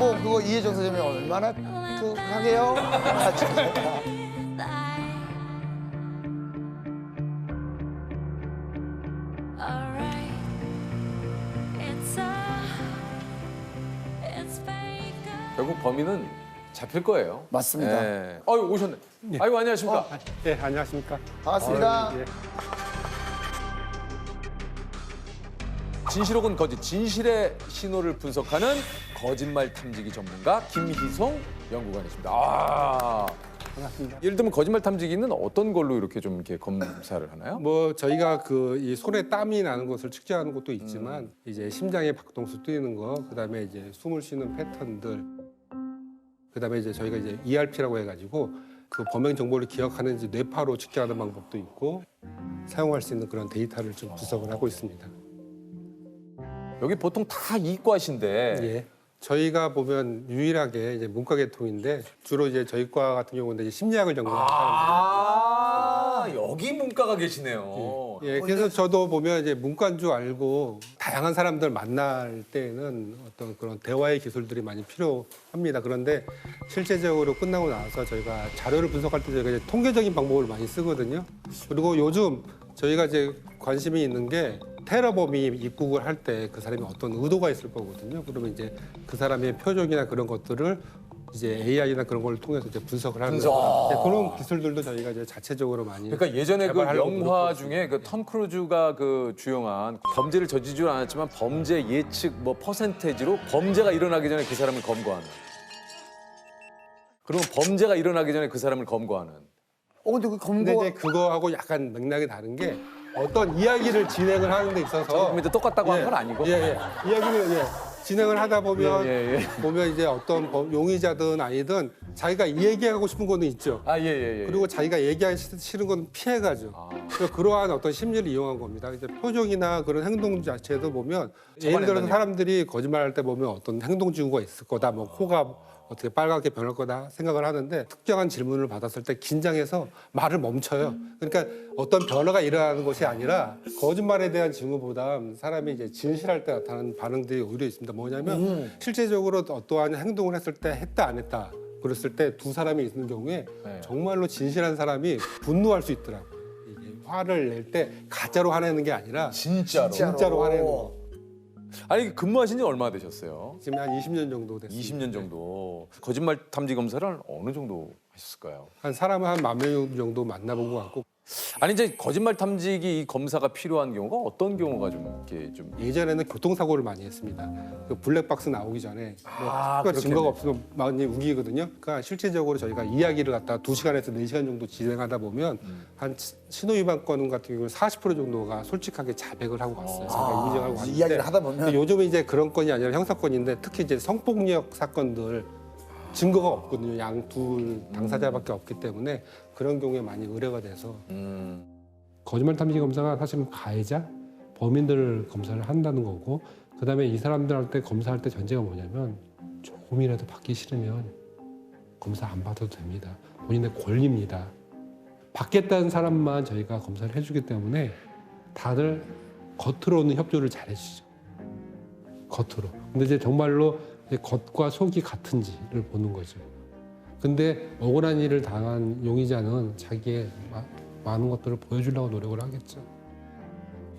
뭐 그거 이혜정 선생님이 얼마나 그 하게요? 결국 범인은 잡힐 거예요. 맞습니다. 예. 아유 오셨네. 아이고 안녕하십니까. 네, 안녕하십니까. 반갑습니다. 예. 진실 혹은 거짓, 진실의 신호를 분석하는 거짓말 탐지기 전문가 김희송 연구관이십니다. 아, 반갑습니다. 예를 들면 거짓말 탐지기는 어떤 걸로 이렇게 좀 이렇게 검사를 하나요? 뭐 저희가 그 이 손에 땀이 나는 것을 측정하는 것도 있지만 이제 심장의 박동수 뛰는 거, 그다음에 이제 숨을 쉬는 패턴들, 그다음에 이제 저희가 이제 ERP라고 해가지고 그 범행 정보를 기억하는 이제 뇌파로 측정하는 방법도 있고 사용할 수 있는 그런 데이터를 좀 분석을 하고 있습니다. 여기 보통 다 이과신데 예. 저희가 보면 유일하게 이제 문과 계통인데 주로 이제 저희 과 같은 경우는 이제 심리학을 전공하는 사람들. 여기 문과가 계시네요. 예, 그래서 저도 보면 이제 문과인 줄 알고 다양한 사람들 만날 때는 어떤 그런 대화의 기술들이 많이 필요합니다. 그런데 실제적으로 끝나고 나서 저희가 자료를 분석할 때 저희가 이제 통계적인 방법을 많이 쓰거든요. 그리고 요즘 저희가 이제 관심이 있는 게 테러범이 입국을 할 때 그 사람이 어떤 의도가 있을 거거든요. 그러면 이제 그 사람의 표정이나 그런 것들을 이제 AI나 그런 걸 통해서 이제 분석을 하는 그런 기술들도 저희가 이제 자체적으로 많이 그러니까 예전에 그 개발하려고 영화 노력하고 중에 그 톰 크루즈가 그 주연한 범죄를 저지르지 않았지만 범죄 예측 뭐 퍼센테이지로 범죄가 일어나기 전에 그 사람을 검거하는. 그러면 범죄가 일어나기 전에 그 사람을 검거하는. 근데 그 근데 검거 이제 그거하고 약간 맥락이 다른 게 어떤 이야기를 진행을 하는 데 있어서 근데 똑같다고 한 건 아니고. 이야기를 진행을 하다 보면 예. 보면 이제 어떤 용의자든 아니든 자기가 얘기하고 싶은 거는 있죠. 예. 그리고 자기가 얘기하기 싫은 건 피해가죠. 그래서 그러한 어떤 심리를 이용한 겁니다. 이제 표정이나 그런 행동 자체도 보면 예를 들어서 사람들이 거짓말할 때 보면 어떤 행동 징후가 있을 거다. 뭐 코가 어떻게 빨갛게 변할 거다 생각을 하는데 특정한 질문을 받았을 때 긴장해서 말을 멈춰요. 그러니까 어떤 변화가 일어나는 것이 아니라 거짓말에 대한 징후보다 사람이 이제 진실할 때 나타나는 반응들이 오히려 있습니다. 뭐냐면 실제적으로 어떠한 행동을 했을 때 했다 안 했다 그랬을 때 두 사람이 있는 경우에 정말로 진실한 사람이 분노할 수 있더라고요. 이게 화를 낼 때 가짜로 화내는 게 아니라 진짜로 화내는 거. 아니 근무하신 지 얼마나 되셨어요? 지금 한 20년 정도 됐습니다. 20년 정도. 거짓말 탐지 검사를 어느 정도 하셨을까요? 한 사람을 한 10,000명 정도 만나본 것 같고 아니 이제 거짓말 탐지기 이 검사가 필요한 경우가 어떤 경우가 좀 이렇게 좀 예전에는 교통사고를 많이 했습니다. 그 블랙박스 나오기 전에 그렇겠네. 증거가 없으면 많이 우기거든요. 그러니까 실질적으로 저희가 이야기를 갖다 2시간에서 4시간 정도 진행하다 보면 한 신호위반 건 같은 경우는 40% 정도가 솔직하게 자백을 하고 갔어요. 자기가 인정하고 갔는데 이야기를 하다 보면 근데 요즘은 이제 그런 건이 아니라 형사건인데 특히 이제 성폭력 사건들 증거가 없거든요. 양 둘 당사자밖에 없기 때문에 그런 경우에 많이 의뢰가 돼서 거짓말 탐지 검사가 사실은 가해자, 범인들을 검사를 한다는 거고 그다음에 이 사람들한테 검사할 때 전제가 뭐냐면 조금이라도 받기 싫으면 검사 안 받아도 됩니다. 본인의 권리입니다. 받겠다는 사람만 저희가 검사를 해주기 때문에 다들 겉으로는 협조를 잘 해주죠. 겉으로. 근데 이제 정말로 이제 겉과 속이 같은지를 보는 거죠. 근데 억울한 일을 당한 용의자는 자기의 많은 것들을 보여주려고 노력을 하겠죠.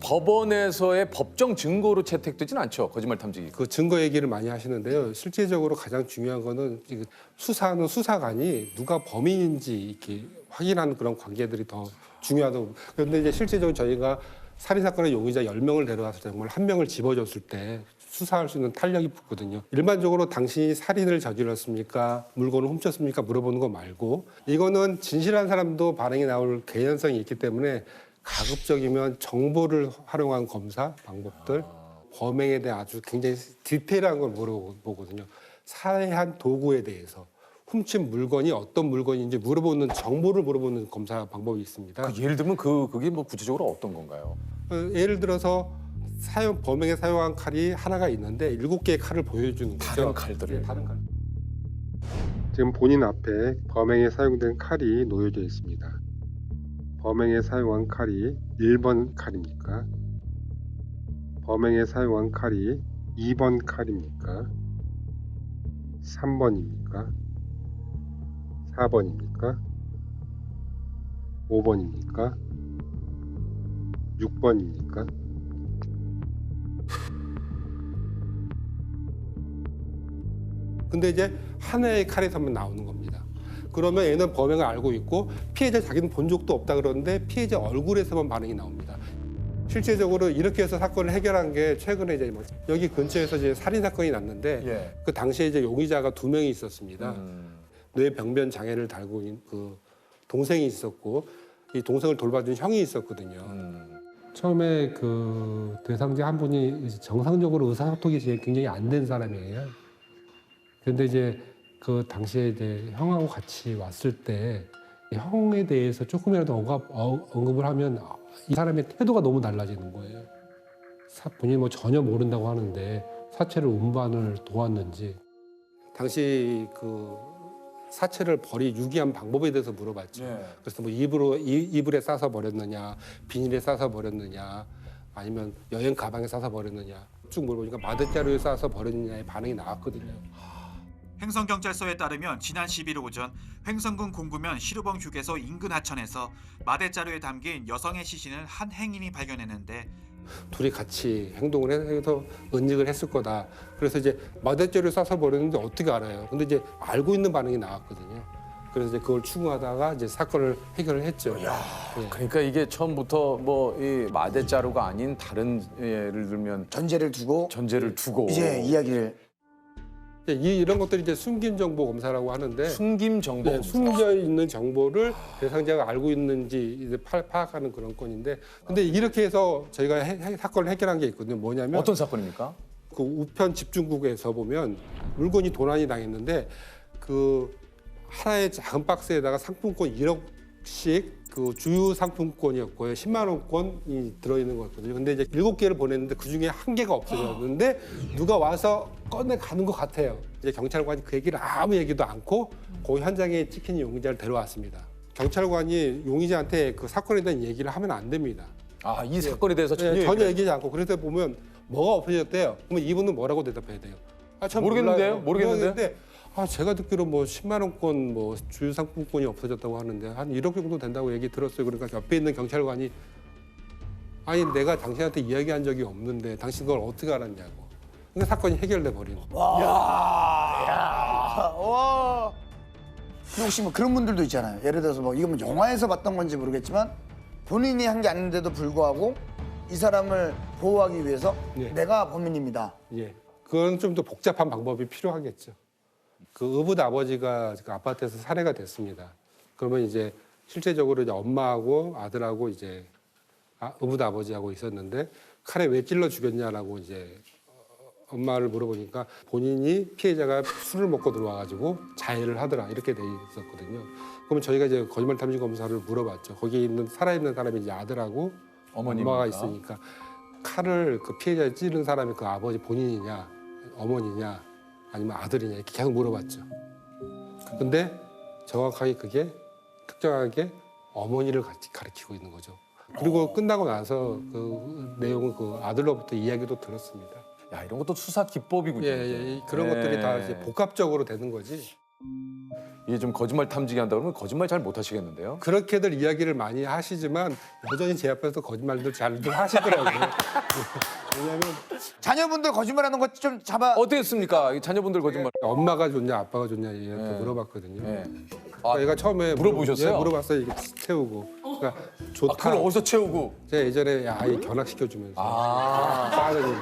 법원에서의 법정 증거로 채택되진 않죠. 거짓말 탐지기. 그 증거 얘기를 많이 하시는데요. 실제적으로 가장 중요한 거는 지금 수사는 수사관이 누가 범인인지 이렇게 확인하는 그런 관계들이 더 중요하다고. 그런데 이제 실제적으로 저희가 살인사건의 용의자 10명을 데려와서 정말 한 명을 집어줬을 때 수사할 수 있는 탄력이 붙거든요. 일반적으로 당신이 살인을 저질렀습니까? 물건을 훔쳤습니까? 물어보는 거 말고 이거는 진실한 사람도 반응이 나올 개연성이 있기 때문에 가급적이면 정보를 활용한 검사 방법들, 범행에 대해 아주 굉장히 디테일한 걸 물어보거든요. 살해한 도구에 대해서 훔친 물건이 어떤 물건인지 물어보는 정보를 물어보는 검사 방법이 있습니다. 예를 들면 그게 뭐 구체적으로 어떤 건가요? 예를 들어서 범행에 사용한 칼이 하나가 있는데 7개의 칼을 보여주는 거죠. 다른 칼들을. 다른 칼. 지금 본인 앞에 범행에 사용된 칼이 놓여져 있습니다. 범행에 사용한 칼이 1번 칼입니까? 범행에 사용한 칼이 2번 칼입니까? 3번입니까? 4번입니까? 5번입니까? 6번입니까? 근데 이제 하나의 칼에서만 나오는 겁니다. 그러면 얘는 범행을 알고 있고 피해자 자기는 본 적도 없다 그러는데 피해자 얼굴에서만 반응이 나옵니다. 실제적으로 이렇게 해서 사건을 해결한 게 최근에 이제 여기 근처에서 이제 살인 사건이 났는데 예. 그 당시에 이제 용의자가 2명이 있었습니다. 뇌병변 장애를 달고 있는 그 동생이 있었고 이 동생을 돌봐준 형이 있었거든요. 처음에 그 대상자 한 분이 이제 정상적으로 의사소통이 이제 굉장히 안 된 사람이에요. 그런데 이제 그 당시에 이제 형하고 같이 왔을 때 형에 대해서 조금이라도 언급을 하면 이 사람의 태도가 너무 달라지는 거예요. 본인이 뭐 전혀 모른다고 하는데 사체를 운반을 도왔는지. 당시 그 사체를 유기한 방법에 대해서 물어봤죠. 예. 그래서 뭐 이불에 싸서 버렸느냐, 비닐에 싸서 버렸느냐, 아니면 여행 가방에 싸서 버렸느냐 쭉 물어보니까 마대자루에 싸서 버렸느냐의 반응이 나왔거든요. 횡성경찰서에 따르면 지난 11일 오전 횡성군 공구면 시루봉 휴게소 인근 하천에서 마대자루에 담긴 여성의 시신을 한 행인이 발견했는데 둘이 같이 행동을 해서 은닉을 했을 거다. 그래서 이제 마대자루에 싸서 버렸는데 어떻게 알아요? 근데 이제 알고 있는 반응이 나왔거든요. 그래서 이제 그걸 추궁하다가 이제 사건을 해결을 했죠. 예. 그러니까 이게 처음부터 뭐 이 마대자루가 아닌 다른 예를 들면 전제를 두고 전제를 두고 이제 이야기를 이런 것들이 이제 숨김 정보 검사라고 하는데 숨김 정보 네, 검사. 숨겨 있는 정보를 대상자가 알고 있는지 이제 파악하는 그런 건인데, 근데 이렇게 해서 저희가 사건을 해결한 게 있거든요. 뭐냐면 어떤 사건입니까? 그 우편 집중국에서 보면 물건이 도난이 당했는데 그 하나의 작은 박스에다가 상품권 1억씩 그 주유 상품권이었고요. 10만 원권이 들어있는 거였거든요. 근데 이제 7개를 보냈는데 그중에 1개가 없어졌는데 누가 와서 꺼내 가는 것 같아요. 이제 경찰관이 그 얘기를 아무 얘기도 않고 그 현장에 찍힌 용의자를 데려왔습니다. 경찰관이 용의자한테 그 사건에 대한 얘기를 하면 안 됩니다. 아, 이 사건에 대해서 전혀, 전혀 얘기하지 않고. 그래서 보면 뭐가 없어졌대요. 그러면 이분은 뭐라고 대답해야 돼요? 아, 전 모르겠는데요? 몰라요. 모르겠는데? 아, 제가 듣기로 뭐 10만 원권 뭐 주유 상품권이 없어졌다고 하는데 한 1억 정도 된다고 얘기 들었어요. 그러니까 옆에 있는 경찰관이 아니 내가 당신한테 이야기한 적이 없는데 당신 그걸 어떻게 알았냐고. 그러니까 사건이 해결돼 버린 거예요. 와. 그리고 혹시 뭐 그런 분들도 있잖아요. 예를 들어서 뭐 이거 뭐 영화에서 봤던 건지 모르겠지만 본인이 한 게 아닌데도 불구하고 이 사람을 보호하기 위해서 네. 내가 범인입니다. 예, 그건 좀 더 복잡한 방법이 필요하겠죠. 그 의붓 아버지가 그 아파트에서 살해가 됐습니다. 그러면 이제 실제적으로 이제 엄마하고 아들하고 이제 의붓 아버지하고 있었는데 칼에 왜 찔러 죽였냐라고 이제 엄마를 물어보니까 본인이 피해자가 술을 먹고 들어와가지고 자해를 하더라 이렇게 돼 있었거든요. 그러면 저희가 이제 거짓말 탐지 검사를 물어봤죠. 거기 있는 살아있는 사람이 이제 아들하고 엄마가 있으니까 칼을 그 피해자에 찌른 사람이 그 아버지 본인이냐 어머니냐 아니면 아들이냐 이렇게 계속 물어봤죠. 근데 정확하게 그게 특정하게 어머니를 같이 가리키고 있는 거죠. 그리고 끝나고 나서 그 내용은 그 아들로부터 이야기도 들었습니다. 야, 이런 것도 수사 기법이군요. 예, 그런 것들이 다 이제 복합적으로 되는 거지. 이게 좀 거짓말 탐지기 한다 그러면 거짓말 잘 못 하시겠는데요? 그렇게들 이야기를 많이 하시지만 여전히 제 앞에서 거짓말들 잘들 하시더라고요. 왜냐하면 자녀분들 거짓말하는 거 좀 잡아. 어땠습니까? 이 자녀분들 거짓말. 엄마가 좋냐 아빠가 좋냐 얘한테 네. 물어봤거든요. 예. 그러니까 얘가 처음에 물어보셨어요? 예, 물어봤어요. 이게 채우고. 그러니까 아, 좋다. 그걸 어디서 채우고? 제가 예전에 아이 견학시켜주면서 아. 빠르니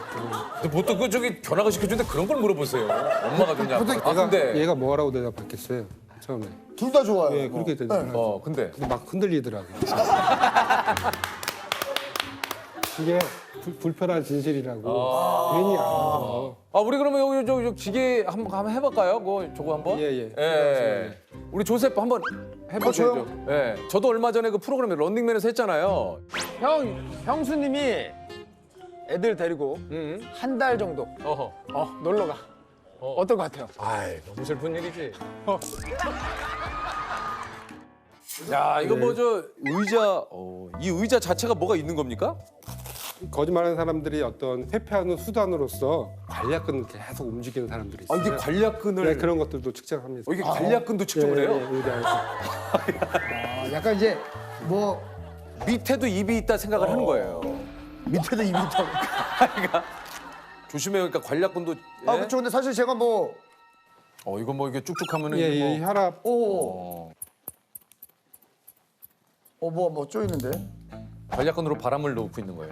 근데 보통 그 저기 견학을 시켜주는데 그런 걸 물어보세요. 엄마가 좋냐? 아, 근데 얘가 뭐라고 대답했겠어요 처음에. 둘 다 좋아요. 예, 그렇게 되더라고요. 근데 근데 막 흔들리더라고요. 이게 불편한 진실이라고 괜히 알아서. 우리 그러면 여기 저 기계 한번 해볼까요? 뭐 저거 한번? 예. 우리 조셉 한번 해보세요. 저요? 예. 저도 얼마 전에 그 프로그램에 런닝맨에서 했잖아요. 형수님이 애들 데리고 한 달 정도 어허. 놀러 가. 어떨 것 같아요? 아이, 너무 슬픈 일이지. 야, 이거 뭐 저 의자, 이 의자 자체가 뭐가 있는 겁니까? 거짓말하는 사람들이 어떤 회피하는 수단으로서 관략근을 계속 움직이는 사람들이 아, 있어요. 이게 관략근을 네, 그런 것들도 측정합니다. 이게 관략근도 측정을 예, 해요? 예, 의대에서. 아, 약간 이제 뭐 밑에도 입이 있다 생각을 하는 거예요. 밑에도 입이 있다고. 조심해요. 그러니까 관략근도. 아 예? 그렇죠. 근데 사실 제가 뭐 이거 뭐 이게 쭉쭉하면은 예, 이게 예, 뭐. 혈압 어, 뭐 쪼이는데 관략근으로 바람을 넣고 있는 거예요.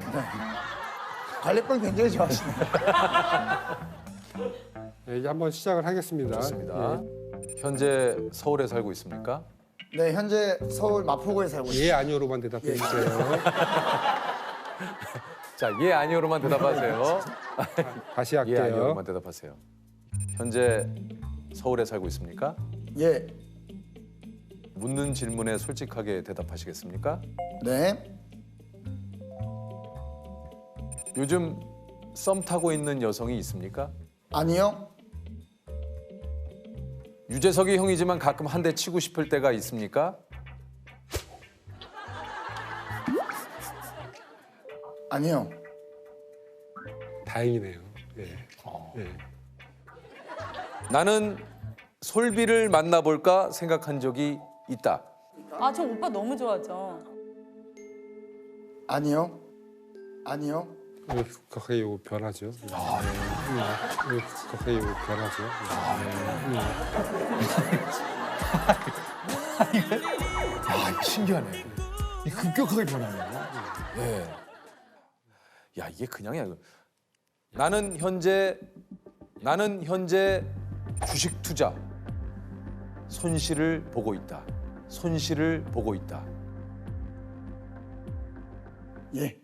관리권 굉장히 좋아하시네. 예, 이제 한번 시작을 하겠습니다. 좋습니다. 현재 서울에 살고 있습니까? 네, 현재 서울 마포구에 살고 예, 있습니다. 예 아니오로만 대답해 주세요. 자, 예 아니오로만 대답하세요. 다시 예 할게요. 아니오로만 대답하세요. 현재 서울에 살고 있습니까? 예, 묻는 질문에 솔직하게 대답하시겠습니까? 네, 요즘 썸 타고 있는 여성이 있습니까? 아니요, 유재석이 형이지만 가끔 한 대 치고 싶을 때가 있습니까? 아니요, 다행이네요. 예. 예. 나는 솔비를 만나볼까 생각한 적이 있다. 아, 저 오빠 너무 좋아하죠. 아니요, 아니요, 왜 갑자기 이거 변하죠? 왜 갑자기 이거 변하죠? 아, 신기하네. 이 급격하게 변하네요. 예. 야, 이게 그냥이야. 나는 현재 주식 투자 손실을 보고 있다. 손실을 보고 있다. 예,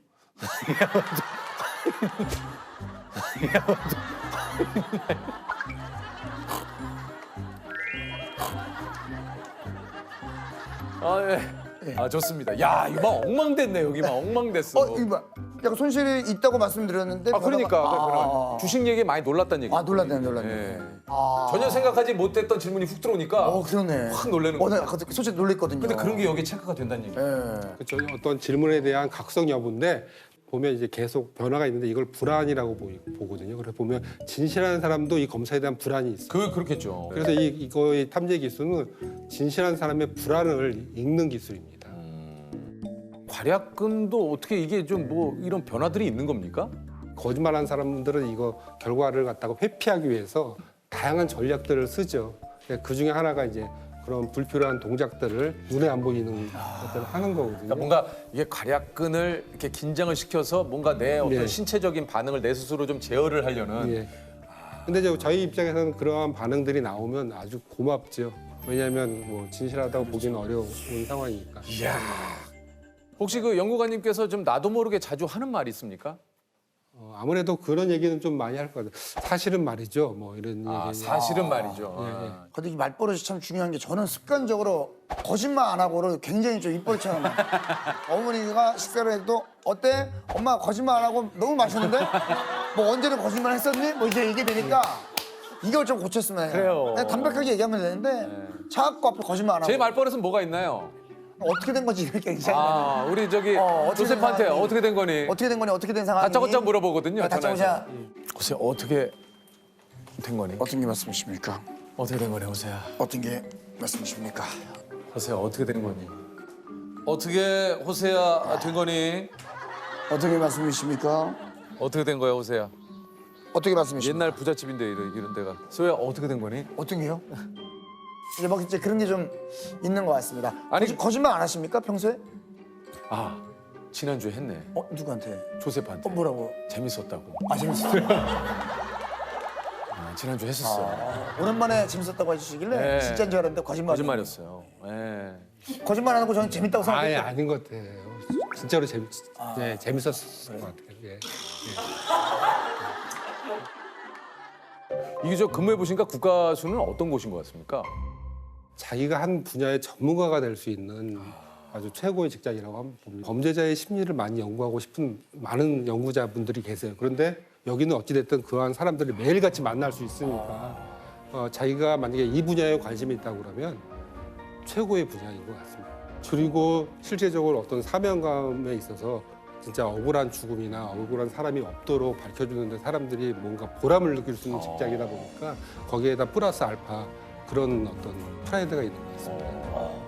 아, 예. 아, 좋습니다. 야, 이거 막 엉망됐네. 여기 막 엉망됐어. 이거 봐, 약간 손실이 있다고 말씀드렸는데. 아, 그러니까 아, 주식 얘기에 많이 놀랐다는 얘기. 아, 놀랐네. 예. 아, 전혀 생각하지 못했던 질문이 훅 들어오니까 그러네. 확 놀라는 나 거야. 아까 솔직히 놀랬거든요. 근데 그런 게 여기 체크가 된다는 얘기. 예, 그렇죠. 어떤 질문에 대한 각성 여부인데 보면 이제 계속 변화가 있는데 이걸 불안이라고 보거든요. 그래서 보면 진실한 사람도 이 검사에 대한 불안이 있어요. 그렇겠죠. 그래서 이거의 탐지 기술은 진실한 사람의 불안을 읽는 기술입니다. 관략근도 어떻게 이게 좀 뭐 이런 변화들이 있는 겁니까? 거짓말하는 사람들은 이거 결과를 갖다가 회피하기 위해서 다양한 전략들을 쓰죠. 그 중에 하나가 이제 그런 불필요한 동작들을 눈에 안 보이는 것들을 하는 거거든요. 그러니까 뭔가 이게 관략근을 이렇게 긴장을 시켜서 뭔가 내 어떤 네. 신체적인 반응을 내 스스로 좀 제어를 하려는. 예. 근데 이제 저희 입장에서는 그러한 반응들이 나오면 아주 고맙죠. 왜냐하면 뭐 진실하다고 보기는 어려운 상황이니까. 이야. 혹시 그 연구관님께서 좀 나도 모르게 자주 하는 말이 있습니까? 아무래도 그런 얘기는 좀 많이 할 것 같아요. 사실은 말이죠. 뭐 이런 아, 얘기. 사실은 말이죠. 예, 예. 근데 이 말버릇이 참 중요한 게 저는 습관적으로 거짓말 안 하고를 굉장히 좀 입버릇처럼 어머니가 식사를 해도 어때? 엄마 거짓말 안 하고 너무 맛있는데? 뭐 언제는 거짓말 했었니? 뭐 이제 이게 되니까 이걸 좀 고쳤으면 해요. 그래요. 그냥 담백하게 얘기하면 되는데 자꾸 앞에 거짓말 안 하고 제 말버릇은 뭐가 있나요? 어떻게 된 거지 이렇게 굉장히 아, 우리 저기 어떻게 된 조셉한테 상황이? 어떻게 된 거니? 어떻게 된 거니? 어떻게 된 상황이니? 다짜고짜 물어보거든요. 다짜고짜 호세 어떻게 된 거니? 어떤 게 말씀이십니까? 어떻게 된 거니, 호세야? 어떤 게 말씀이십니까? 호세야 어떻게 된 거니? 어떻게 호세야 된 거니? 어떻게 말씀이십니까? 어떻게 된 거야, 호세야? 어떻게 말씀이십니까? 옛날 부잣집인데 이런 데가. 소야 어떻게 된 거니? 어떤 게요? 이제 막 이제 그런 게 좀 있는 것 같습니다. 아니, 거짓말 안 하십니까 평소에? 아, 지난주에 했네. 누구한테? 조셉한테. 뭐라고? 재밌었다고. 아 재밌었어요. 지난주에 했었어. 오랜만에 재밌었다고 해주시길래 네. 진짜인 줄 알았는데 거짓말이었어요. 예. 거짓말 안 하고 저는 재밌다고 아예 생각했어요. 아닌 것 같아요. 진짜로 재밌었을 것 같아요. 예. 이게 저 근무해 보시니까 국가수는 어떤 곳인 것 같습니까? 자기가 한 분야의 전문가가 될 수 있는 아주 최고의 직장이라고 하면 봅니다. 범죄자의 심리를 많이 연구하고 싶은 많은 연구자분들이 계세요. 그런데 여기는 어찌됐든 그러한 사람들을 매일같이 만날 수 있으니까 자기가 만약에 이 분야에 관심이 있다고 그러면 최고의 분야인 것 같습니다. 그리고 실제적으로 어떤 사명감에 있어서 진짜 억울한 죽음이나 억울한 사람이 없도록 밝혀주는데 사람들이 뭔가 보람을 느낄 수 있는 직장이다 보니까 거기에다 플러스 알파 그런 어떤 프라이드가 있는 것 같습니다.